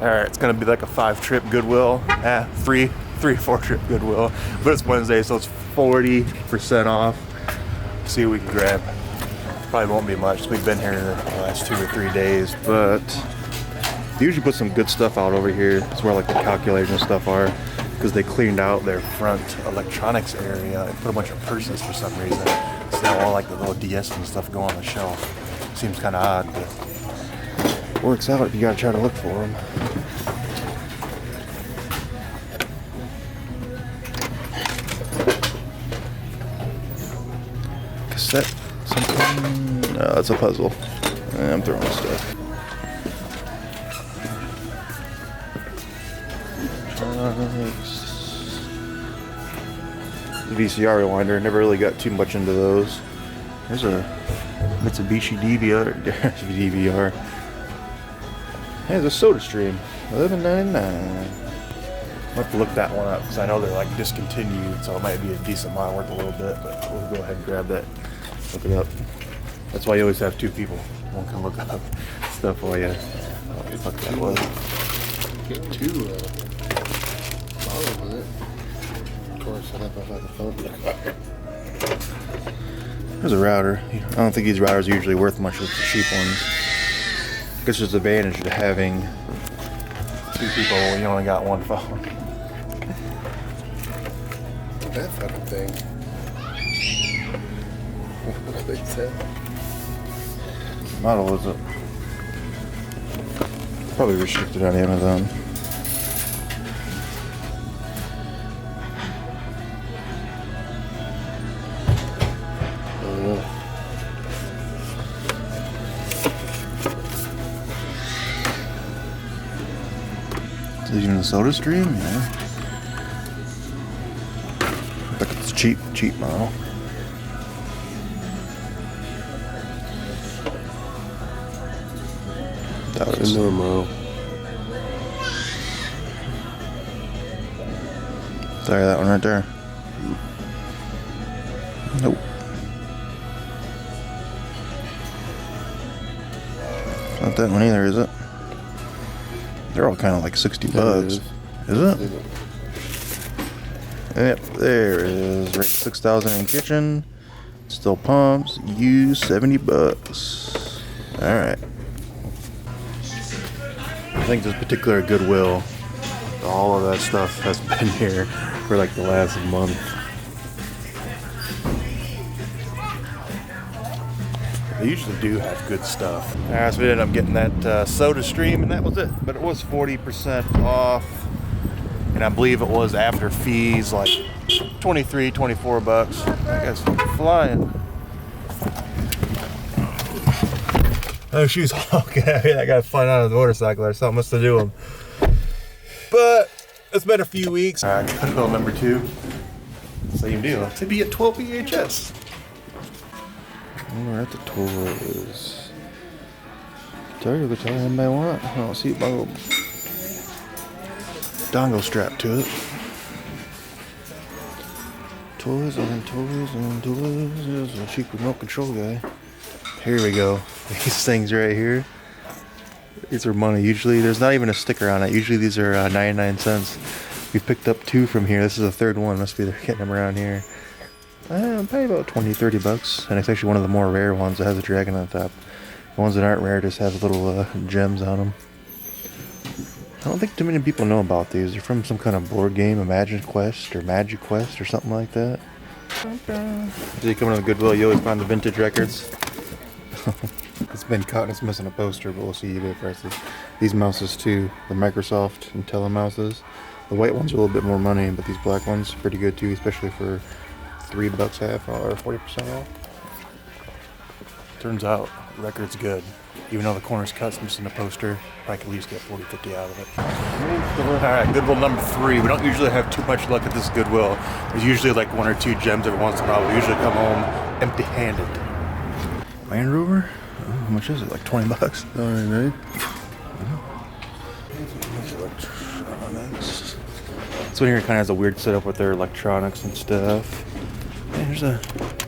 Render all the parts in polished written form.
Alright, it's gonna be like a 5-trip Goodwill. 3-4 trip Goodwill. But it's Wednesday, so it's 40% off. See what we can grab. Probably won't be much. We've been here the last 2 or 3 days, but they usually put some good stuff out over here. It's where like the calculators and stuff are, because they cleaned out their front electronics area and put a bunch of purses for some reason. So now all like the little DS and stuff go on the shelf. Seems kind of odd, but works out if you gotta try to look for them. Cassette, something? No, it's a puzzle. I'm throwing stuff. The VCR rewinder, never really got too much into those. There's a Mitsubishi DVR. There's a Soda Stream, $11.99. I'll have to look that one up because I know they're like discontinued, so it might be a decent amount worth a little bit, but we'll go ahead and grab that. Look it up. That's why you always have 2 people. One can look up stuff for you. Oh, what the fuck that was. Get 2 bottles with it. Of course, I'd have to have the phone. There's a router. I don't think these routers are usually worth much with the cheap ones. I guess there's the advantage of having 2 people when you only got 1 phone. That fucking thing. What they said. What model is it? Probably restricted on Amazon. Even the Soda Stream, yeah. Look, it's a cheap model. That was normal. Sorry, that one right there. Nope. Not that one either, is it? They're all kind of like 60 bucks. Is it? Yep, there it is. Rate 6,000 in kitchen. Still pumps. Used 70 bucks. Alright. I think this particular Goodwill, all of that stuff has been here for like the last month. They usually do have good stuff. Alright, so we ended up getting that Soda Stream, and that was it. But it was 40% off, and I believe it was after fees, like 23, 24 bucks. I guess flying. Oh, shoes. Okay, that guy flying out of the motorcycle or something must to do him. But it's been a few weeks. Alright, Goodwill number 2. Same deal. To be at 12 VHS. We're at the toys. Guitar, anybody want? I don't see a dongle strap to it. Toys and toys and toys. There's a cheap remote control guy. Here we go. These things right here. These are money. Usually there's not even a sticker on it. Usually these are 99 cents. We picked up 2 from here. This is the 3rd one. Must be they're getting them around here. Probably about 20, 30 bucks. And it's actually one of the more rare ones that has a dragon on the top. The ones that aren't rare just have little gems on them. I don't think too many people know about these. They're from some kind of board game, Imagine Quest or Magic Quest or something like that. As you come to the Goodwill, you always find the vintage records. It's been cut and it's missing a poster, but we'll see eBay prices. These mouses too, the Microsoft and mouses. The white ones are a little bit more money, but these black ones are pretty good too, especially for $3 half or 40% off. Turns out, record's good. Even though the corner's cut, it's missing a poster, I can at least get 40, 50 out of it. Alright, Goodwill number 3. We don't usually have too much luck at this Goodwill. There's usually like 1 or 2 gems every once in a while. We usually come home empty-handed. Land Rover? Oh, how much is it? Like 20 bucks? Alright, right? Electronics. This one here kind of has a weird setup with their electronics and stuff. And here's a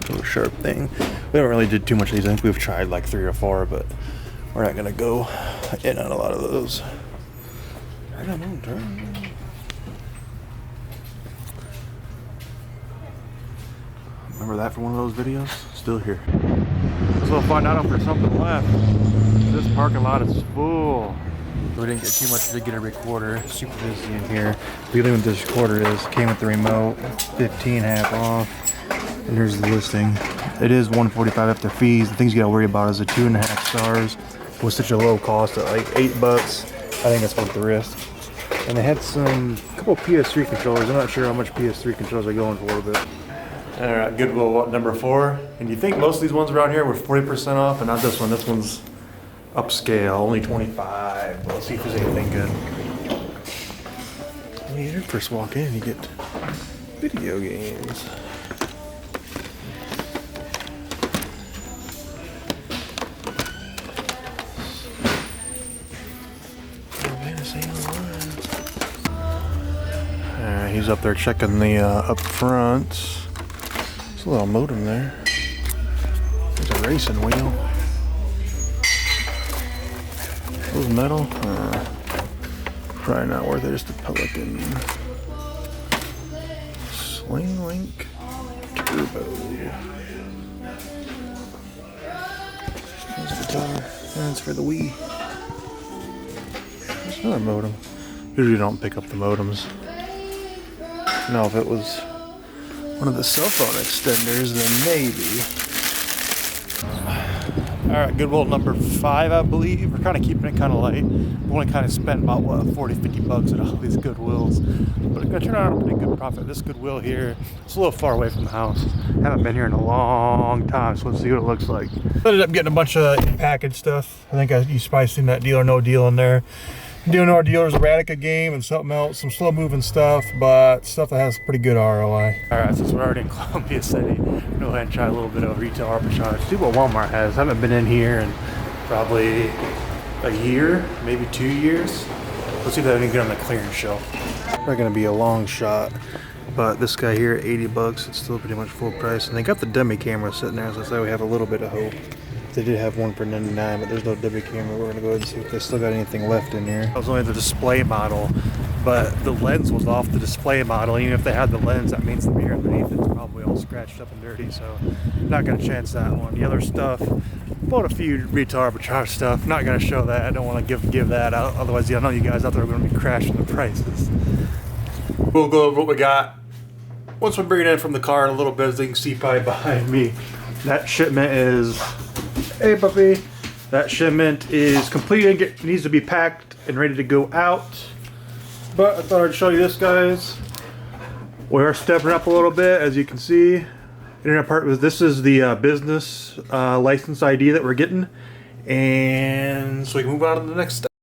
little sharp thing. We haven't really did too much of these. I think we've tried like 3 or 4, but we're not gonna go in on a lot of those. Come on, turn. Remember that from one of those videos? Still here. So we'll find out if there's something left. This parking lot is full. We didn't get too much to get a recorder. Super busy in here. The only what this recorder is. Came with the remote. 15 half off. And here's the listing. It is $145 after fees. The things you gotta worry about is the 2.5 stars with such a low cost at like $8. I think that's worth the risk. And they had some couple PS3 controllers. I'm not sure how much PS3 controllers are going for, but. Alright, Goodwill number 4. And you think most of these ones around here were 40% off, and not this one. This one's upscale, only 25. Let's see if there's anything good. When you first walk in, you get video games. He's up there checking the up front. There's a little modem there. There's a racing wheel. Those metal? Probably not worth it. Just a Pelican. Sling Link Turbo. There's a guitar. That's for the Wii. There's another modem. Usually don't pick up the modems. Now, if it was one of the cell phone extenders, then maybe. Alright, Goodwill number 5, I believe. We're kind of keeping it kind of light. We've only kind of spent about, what, 40, 50 bucks at all these Goodwills. But it's going to turn out a pretty good profit. This Goodwill here, it's a little far away from the house. Haven't been here in a long time, so let's see what it looks like. Ended up getting a bunch of packaged stuff. I think you've probably seen that Deal or No Deal in there. Deal or No Deal is a Radica game and something else, some slow moving stuff, but stuff that has pretty good ROI. Alright, since we're already in Columbia City, we'll go ahead and try a little bit of retail arbitrage. See what Walmart has. I haven't been in here in probably a year, maybe 2 years. Let's see if they can get on the clearance shelf. Probably gonna be a long shot, but this guy here, 80 bucks, it's still pretty much full price. And they got the dummy camera sitting there, so that's why we have a little bit of hope. They did have one for 99, but there's no dummy camera. We're gonna go ahead and see if they still got anything left in here. That was only the display model, but the lens was off the display model. Even if they had the lens, that means the mirror underneath it's probably all scratched up and dirty, so not gonna chance that one. The other stuff, bought a few retail arbitrage stuff. Not gonna show that. I don't want to give that out. Otherwise, I know you guys out there are gonna be crashing the prices. We'll go over what we got once we bring it in from the car in a little bit. As you can see probably behind me, that shipment is. Hey puppy, that shipment is complete. It needs to be packed and ready to go out. But I thought I'd show you this, guys. We are stepping up a little bit, as you can see. Internet part was this is the business license ID that we're getting, and so we can move on to the next step.